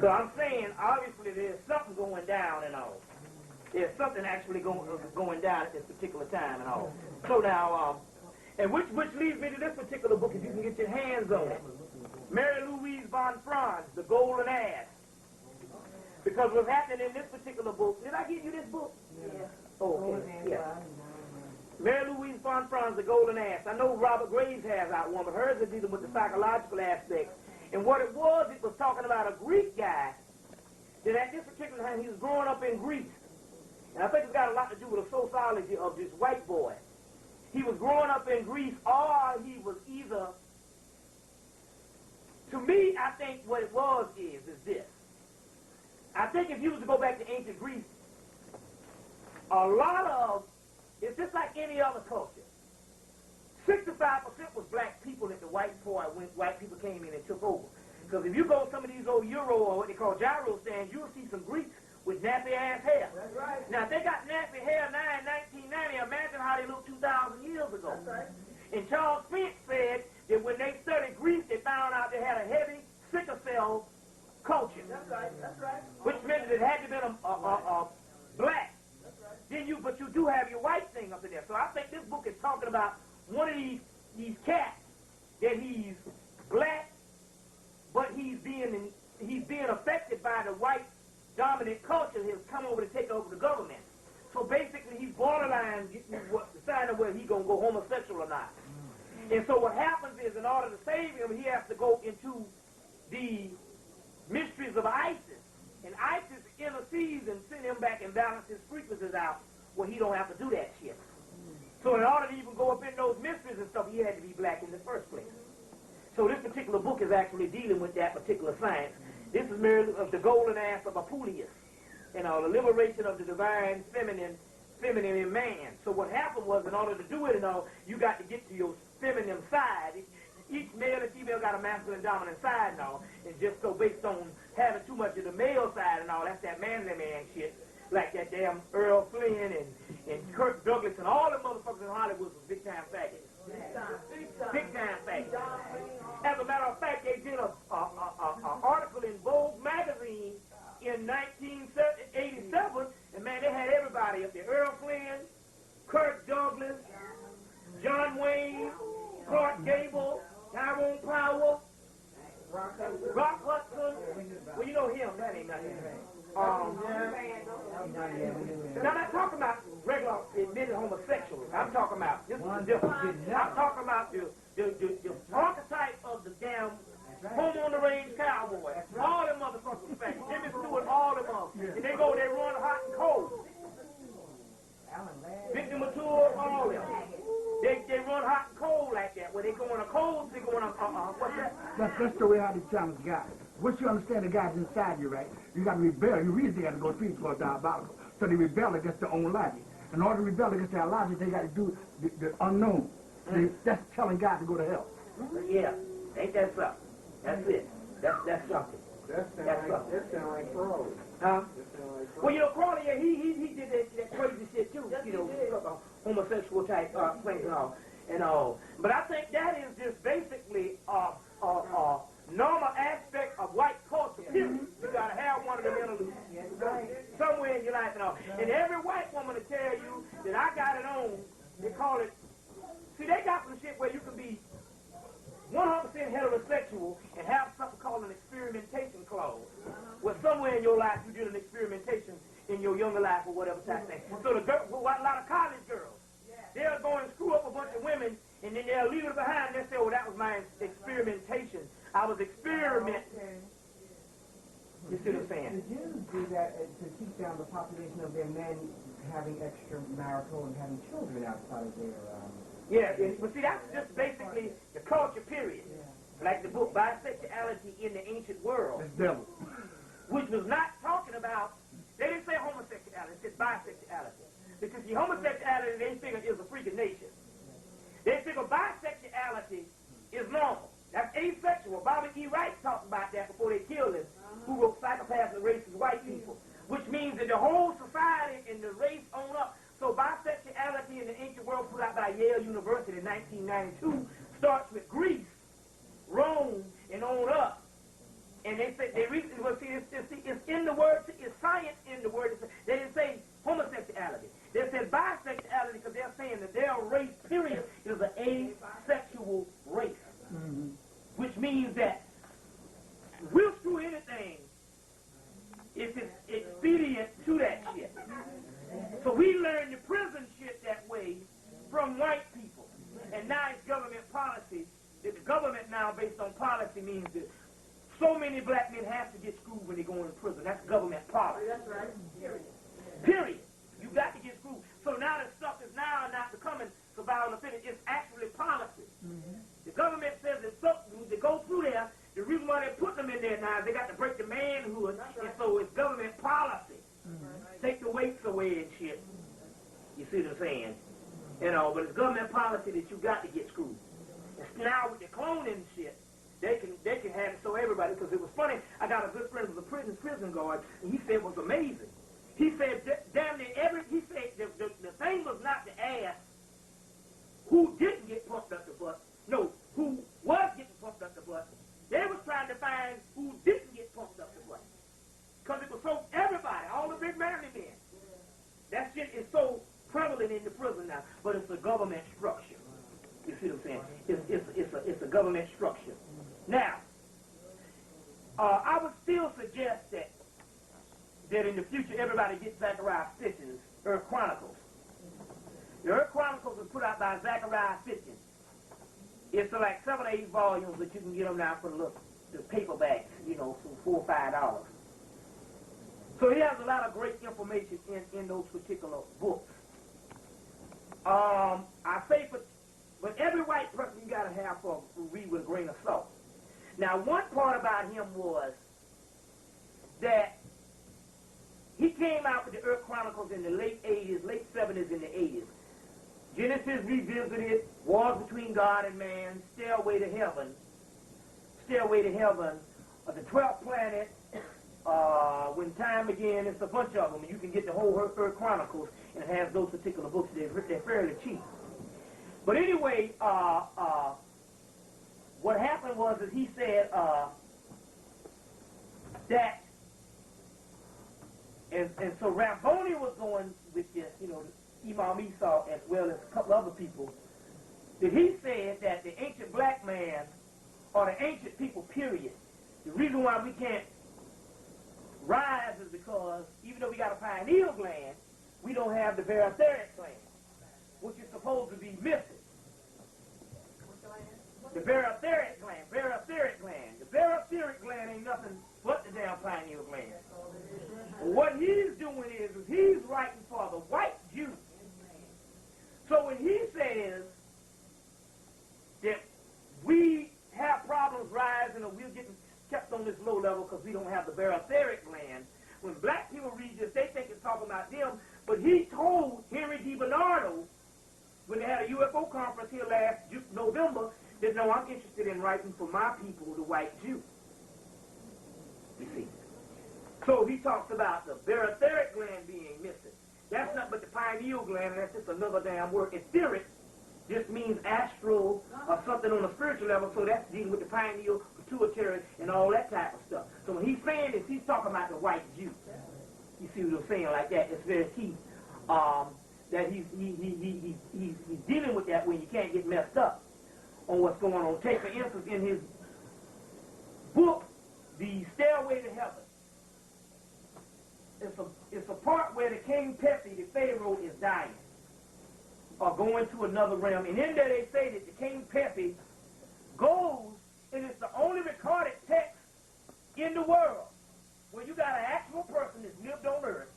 So I'm saying, obviously, there's something going down and all. There's something actually going down at this particular time and all. So now, and which leads me to this particular book, if you can get your hands on it. Mary Louise von Franz, The Golden Ass. Because what's happening in this particular book, did I give you this book? Yeah. Oh, okay. Yeah. Mary Louise von Franz, The Golden Ass. I know Robert Graves has out one, but hers is dealing with the psychological aspects. And what it was talking about a Greek guy that at this particular time he was growing up in Greece. And I think it's got a lot to do with the sociology of this white boy. He was growing up in Greece, or he was either, to me, I think what it was is this. I think if you was to go back to ancient Greece, a lot of, it's just like any other culture. 65% was black people at the white point when white people came in and took over. Because if you go to some of these old Euro or what they call gyro stands, you'll see some Greeks with nappy-ass hair. That's right. Now, if they got nappy hair now in 1990, imagine how they looked 2,000 years ago. That's right. And Charles Finch said that when they studied Greece, they found out they had a heavy sickle cell culture. That's right. That's right. Which meant that it had to be a black. That's right. But you do have your white thing up in there. So I think this book is talking about one of these cats that he's black, but he's being affected by the white dominant culture has come over to take over the government. So basically, he's borderline deciding whether he's going to go homosexual or not. And so what happens is, in order to save him, he has to go into the mysteries of Isis. And Isis intercedes and send him back and balance his frequencies out where he don't have to do that shit. So in order to even go up in those mysteries and stuff, he had to be black in the first place. So this particular book is actually dealing with that particular science. This is merely of the golden ass of Apuleius, the liberation of the divine feminine in man. So what happened was, in order to do it and all, you got to get to your feminine side. Each male and female got a masculine dominant side and all, and just so based on having too much of the male side and all, that's that manly man shit. Like that damn Earl Flynn and Kirk Douglas and all the motherfuckers in Hollywood was big-time faggots. Big-time faggots. As a matter of fact, they did an article in Vogue magazine in 1987, and man, they had everybody up there. Earl Flynn, Kirk Douglas, John Wayne, Clark Gable, Tyrone Power, Rock Hudson. Well, you know him. That ain't nothing. Now, I'm not talking about regular admitted homosexuals. I'm talking about, this is different. I'm talking about the archetype of the damn home on the range cowboy. All them motherfuckers fat. Jimmy Stewart, all them motherfuckers. And they run hot and cold. Victor Mature, all them. They run hot and cold like that. When they go on a cold, they go on what's that? That's the way how they challenge God. Once you understand the God's inside you, right, you got to rebel. You really got to go treat for diabolical. So they rebel against their own logic. In order to rebel against their logic, they got to do the unknown. That's telling God to go to hell. Yeah, ain't that something? That's it. That's something. That sound like fraud. Huh? Well, Crawley, yeah, he did that crazy shit too. Homosexual type things and all. But I think that is just basically a normal aspect of white culture. Period. You gotta have one of them interludes somewhere in your life and all. And every white woman will tell you that I got it on. They call it. See, they got some shit where you can be 100% heterosexual and have something called an experimentation clause. Where somewhere in your life you did an experimentation in your younger life or whatever type thing. So a lot of college girls, they'll go and screw up a bunch of women and then they'll leave it behind and they'll say, oh, that was my experimentation. I was experimenting. You see what I'm saying? The Jews do that to keep down the population of their men having extramarital and having children outside of their Yeah, but see, that's just basically the culture period. Like the book Bisexuality in the Ancient World. That's devil. Which was not talking about, they didn't say homosexuality, they said bisexuality. Because the homosexuality, they figured, is a freak of nature. They figure bisexuality is normal. That's asexual. Bobby E. Wright talked about that before they killed him, who wrote Psychopaths and Racist White People, which means that the whole society and the race own up. So bisexuality in the ancient world, put out by Yale University in 1992, starts with Greece, Rome, and on up. And they say, it's in the word, it's science in the word. They didn't say homosexuality. They said bisexuality because they're saying that their race, period, is an asexual race. Mm-hmm. Which means that we'll screw anything if it's expedient to that shit. So we learned the prison shit that way from white people. And now it's government policy. The government now, based on policy, means that so many black men have to get screwed when they go in prison. That's government policy. That's right. Period. You got to get screwed. So now the stuff is now not becoming survival of the fittest. It's actually policy. Mm-hmm. The government says that they go through there. The reason why they're putting them in there now is they got to break the manhood. Right. And so it's government policy. Mm-hmm. Take the weights away and shit. You see what I'm saying? You know, but it's government policy that you got to get screwed. It's now with the cloning shit, they can have it so everybody, because it was funny, I got a good friend who was a prison guard, and he said it was amazing. He said, damn near he said the thing was not to ask who didn't get pumped up the butt. No, who was getting pumped up the butt. They was trying to find who didn't get pumped up the butt. Because it was so, everybody, all the big manly men. That shit is so prevalent in the prison now, but it's a government structure. You see what I'm saying? It's a government structure. Now, I would still suggest that in the future everybody gets Zachariah Sitchin's Earth Chronicles. The Earth Chronicles was put out by Zachariah Sitchin. It's like 7 or 8 volumes, but you can get them now for the paperbacks, you know, for $4 or $5. So he has a lot of great information in those particular books. I say but every white person you gotta have for read with a grain of salt. Now, one part about him was that he came out with the Earth Chronicles in the late 80s, late 70s and the 80s. Genesis Revisited, Wars Between God and Man, Stairway to Heaven, the 12th Planet, When Time Began. It's a bunch of them. You can get the whole Earth Chronicles, and it has those particular books. They're fairly cheap. But anyway, what happened was that he said that, and so Ramboni was going with this, you know, Imam Esau as well as a couple other people, that he said that the ancient black man, or the ancient people, period, the reason why we can't rise is because even though we got a pineal gland, we don't have the barotheric gland, which is supposed to be missing. The barotheric gland. The barotheric gland ain't nothing but the damn pineal gland. What he's doing is he's writing for the white Jew. So when he says that we have problems rising or we're getting kept on this low level because we don't have the barotheric gland, when black people read this, they think it's talking about them, but he told Henry D. Bernardo when they had a UFO conference here last November that, no, I'm interested in writing for my people, the white Jew. You see. So he talks about the barotheric gland being missing. That's not but the pineal gland, and that's just another damn word. Etheric just means astral or something on a spiritual level, so that's dealing with the pineal, pituitary, and all that type of stuff. So when he's saying this, he's talking about the white Jew. You see what I'm saying like that? It's very key. That he's dealing with that when you can't get messed up on what's going on. Take, for instance, in his book, The Stairway to Heaven, it's a part where the King Pepi, the Pharaoh, is dying or going to another realm. And in there they say that the King Pepi goes, and it's the only recorded text in the world where you got an actual person that's lived on earth,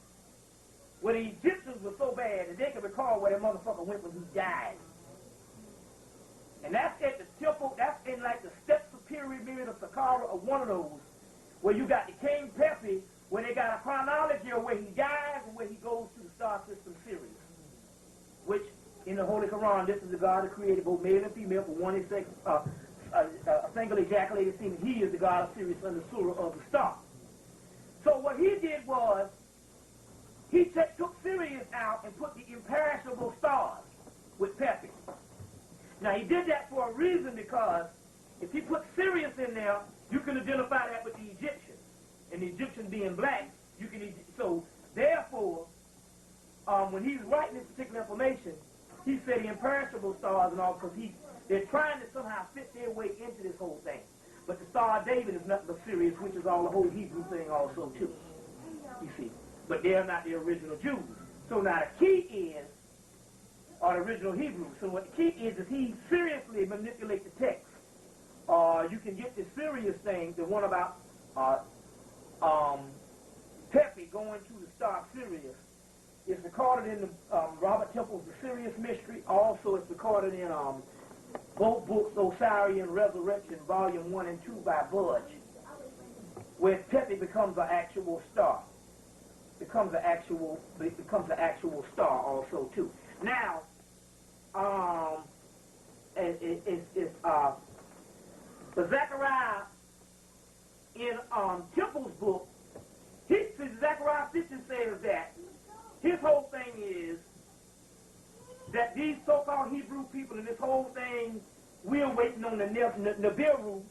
where the Egyptians were so bad that they could recall where their motherfucker went when he died. of one of those, where you got the King Pepe, where they got a chronology of where he dies and where he goes to the star system Sirius, which in the Holy Quran, this is the God that created both male and female for one sex, a single ejaculated semen. He is the God of Sirius and the Surah of the star. So what he did was, he took Sirius out and put the imperishable stars with Pepe. Now he did that for a reason, because if he put Sirius in there, you can identify that with the Egyptians. And the Egyptians being black, you can, so therefore, when he's writing this particular information, he said the imperishable stars and all, because they're trying to somehow fit their way into this whole thing. But the Star of David is nothing but Sirius, which is all the whole Hebrew thing also too. You see. But they're not the original Jews. So now the key is, or the original Hebrew. So what the key is he seriously manipulates the text. You can get the serious thing, the one about Pepe going to the star Sirius. It's recorded in the Robert Temple's The Sirius Mystery. Also, it's recorded in both books, Osirian Resurrection, Volume 1 and 2 by Budge, where Pepe becomes an actual star. Becomes an actual star also too. Now, the Zechariah in Temple's book, Zechariah 15 says that his whole thing is that these so-called Hebrew people in this whole thing, we're waiting on the Nibiru,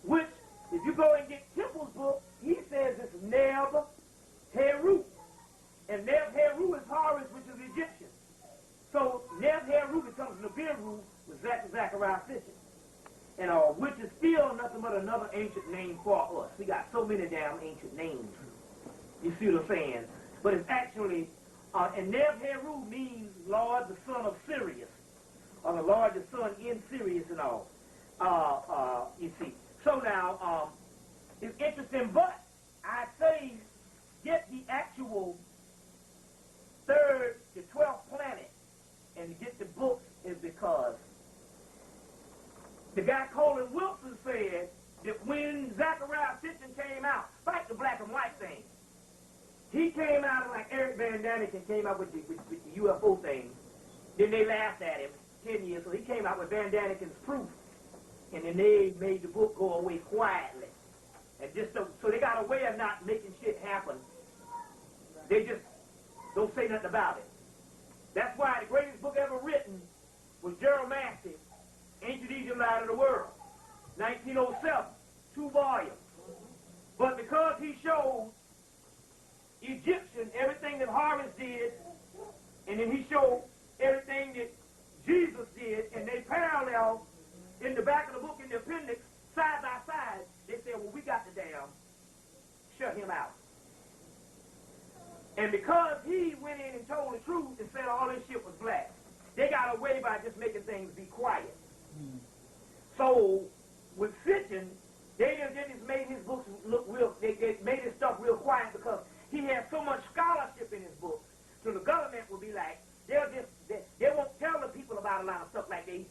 which, if you go and get Temple's book, he says it's Neb-Heru. And Neb-Heru is Horus, which is Egyptian. So Neb-Heru becomes Nibiru with Zechariah 15. And which is still nothing but another ancient name for us. We got so many damn ancient names. You see what I'm saying? But it's actually, and Neb-Heru means Lord, the son of Sirius, or the Lord, the son in Sirius and all. You see. So now, it's interesting, but I say get the actual third, the 12th planet, and get the books is because the guy Colin Wilson said that when Zechariah 15 came out, fight the black and white thing, he came out like Eric Van Daniken came out with the UFO thing. Then they laughed at him 10 years, so he came out with Van Daniken's proof. And then they made the book go away quietly. And just so they got a way of not making shit happen. They just don't say nothing about it. That's why the greatest book ever written was Gerald Massey, Ancient Egypt Light of the World, 1907, 2 volumes. But because he showed Egyptian everything that Horus did, and then he showed everything that Jesus did, and they parallel in the back of the book, in the appendix, side by side, they said, well, we got to damn shut him out. And because he went in and told the truth and said all this shit was black, they got away by just making things be quiet. So, with Sitchin, they just made his books look real, they made his stuff real quiet because he has so much scholarship in his books. So the government will be like, they won't tell the people about a lot of stuff like they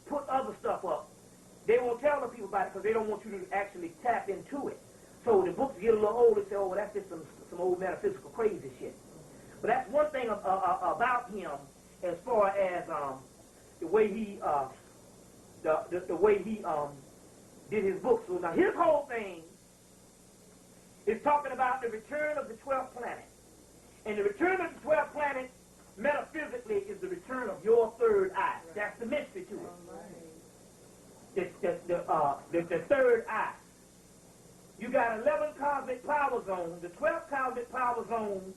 put other stuff up. They won't tell the people about it because they don't want you to actually tap into it. So the books get a little older and say, oh, well, that's just some old metaphysical crazy shit. But that's one thing about him as far as the way he the way he did his books. So now his whole thing is talking about the return of the 12th planet. And the return of the 12th planet, metaphysically, is the return of your third eye. That's the mystery to it. The third eye. You got 11 cosmic power zones. The 12th cosmic power zone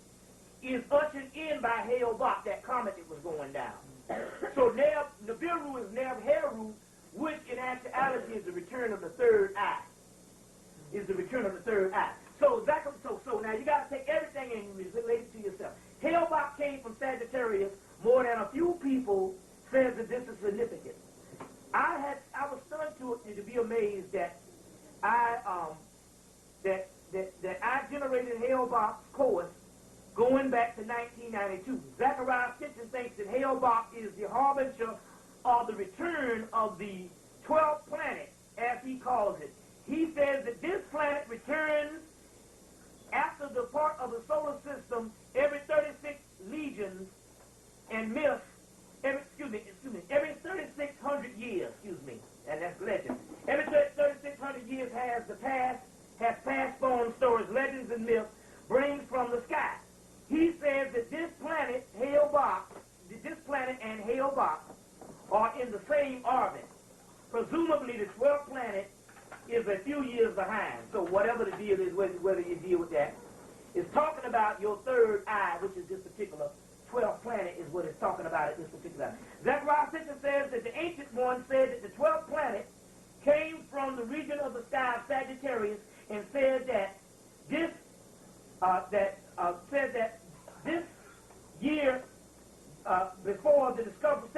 is ushered in by Hale-Bopp, that comet that was going down. So Nibiru is Neb-Heru, which in actuality is the return of the third eye. Is the return of the third eye. So now you got to take everything and relate it to yourself. Hale-Bopp came from Sagittarius. More than a few people says that this is significant. I was stunned to be amazed that I generated Hale-Bopp's course going back to 1992. Zechariah Sitchin thinks that Hale-Bopp is the harbinger of the return of the 12th planet, as he calls it. He says that this planet returns after the part of the solar system every 36 legions and myths, every 3,600 years, and that's legend. Every 3,600 years has past form stories, legends, and myths brings from the sky. He says that this planet and Hale-Bopp are in the same orbit. Presumably the 12th planet is a few years behind. So whatever the deal is, whether you deal with that, it's talking about your third eye, which is this particular 12th planet is what it's talking about at this particular time. Zechariah 6 says that the ancient one said that the 12th planet came from the region of the sky of Sagittarius and said that this year before the discovery,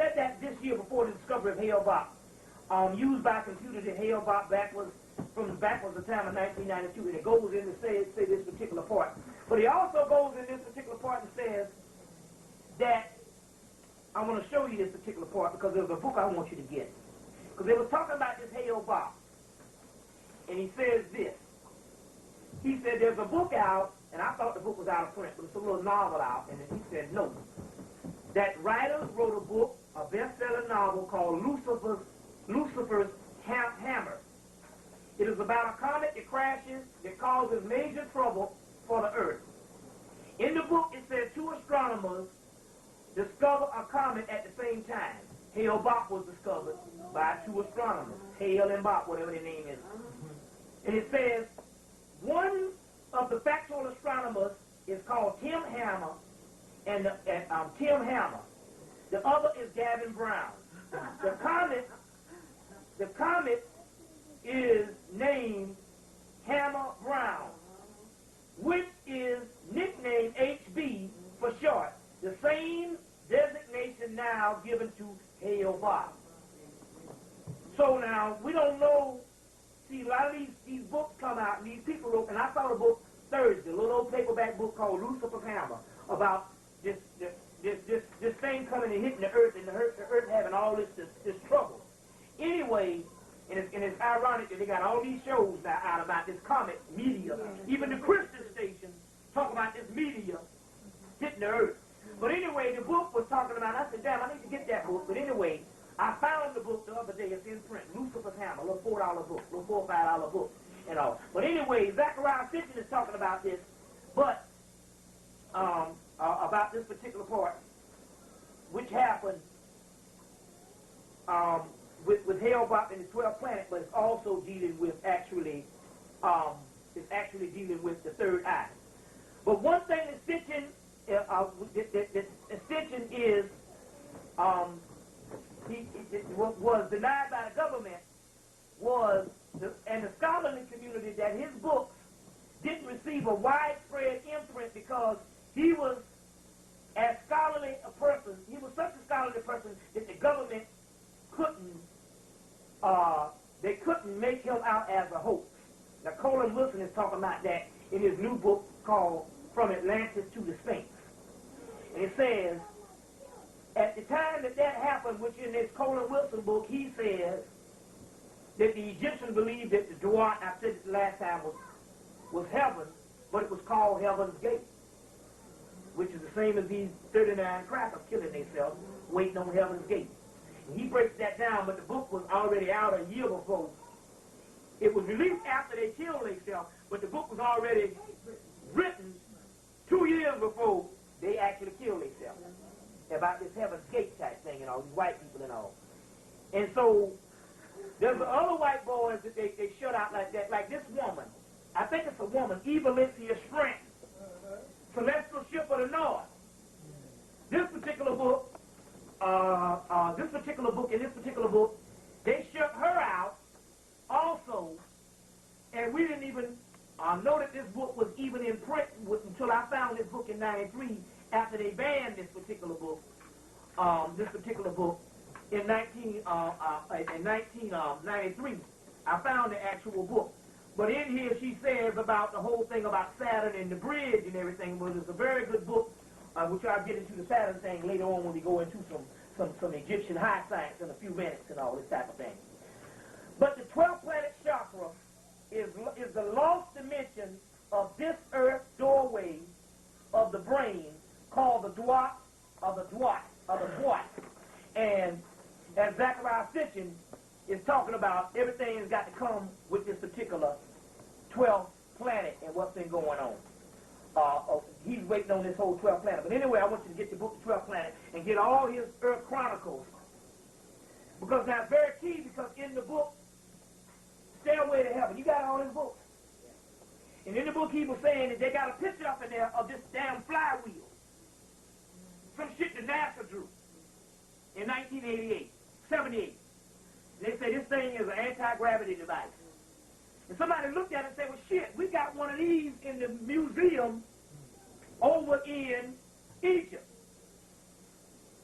before the discovery of Hale-Bopp, used by computers in Hale-Bopp backwards the time of 1992, and it goes in to say this particular part. But he also goes in this particular part and says that I want to show you this particular part because there's a book I want you to get. Because they were talking about this Hale-Bopp, and he says this. He said there's a book out, and I thought the book was out of print, but it's a little novel out, and then he said no. That writers wrote a book, a best-selling novel called Lucifer's Hammer. It is about a comet that crashes that causes major trouble for the Earth. In the book, it says two astronomers discovered a comet at the same time. Hale-Bopp was discovered by two astronomers, Hale and Bopp, whatever their name is. And it says one of the factual astronomers is called Tim Hammer, and Tim Hammer. The other is Gavin Brown. The comet is named Hammer Brown, which is nicknamed HB for short. The same designation now given to Hale-Bopp. So now, we don't know, see, a lot of these books come out, and these people wrote, and I saw a book Thursday, a little old paperback book called Lucifer's Hammer, about this thing coming and hitting the Earth, and the Earth having all this trouble. Anyway, and it's ironic that they got all these shows now out about this comet media. Even the Christian stations talk about this media hitting the Earth. But anyway, the book was talking about, I said, damn, I need to get that book. But anyway, I found the book the other day. It's in print. Lucifer's Hammer, a little $4 book, a little $4 or $5 book, and all. But anyway, Zechariah 6 is talking about this, but about this particular part, which happened with Hale-Bopp and the 12th planet, but it's also dealing with actually dealing with the third eye. But one thing that Stitchin is was denied by the government and the scholarly community, that his books didn't receive a widespread imprint because he was as scholarly a person. He was such a scholarly person that the government couldn't make him out as a hoax. Now, Colin Wilson is talking about that in his new book called From Atlantis to the Sphinx. And it says, at the time that happened, which in this Colin Wilson book, he says that the Egyptians believed that the Duat, I said it the last time, was heaven, but it was called Heaven's Gate, which is the same as these 39 crackers killing themselves, waiting on Heaven's Gate. And he breaks that down, but the book was already out a year before. It was released after they killed themselves, but the book was already written 2 years before they actually killed themselves. About this Heaven's Gate type thing and all, these white people and all. And so, there's the other white boys that they shut out like that, like this woman. I think it's a woman, Evalicia Strength, Celestial Ship of the North. This particular book, they shut her out also, and we didn't even know that this book was even in print until I found this book in '93 after they banned this particular book in 1993. I found the actual book. But in here she says about the whole thing about Saturn and the bridge and everything. Well, it's a very good book, which I'll get into the Saturn thing later on when we go into some Egyptian high science in a few minutes and all this type of thing. But the 12th planet chakra is the lost dimension of this earth doorway of the brain called the Dwat of the Dwat of the Dwat. And as Zechariah Sitchin is talking about, everything has got to come with this particular 12th planet and what's been going on. He's waiting on this whole 12th planet. But anyway, I want you to get your book, The 12th Planet, and get all his Earth Chronicles. Because now it's very key, because in the book, Stairway to Heaven, you got all his books. And in the book, he was saying that they got a picture up in there of this damn flywheel. Some shit that NASA drew in 1988, 78. They say this thing is an anti-gravity device. And somebody looked at it and said, well, shit, we got one of these in the museum over in Egypt.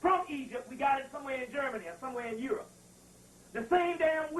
From Egypt, we got it somewhere in Germany or somewhere in Europe. The same damn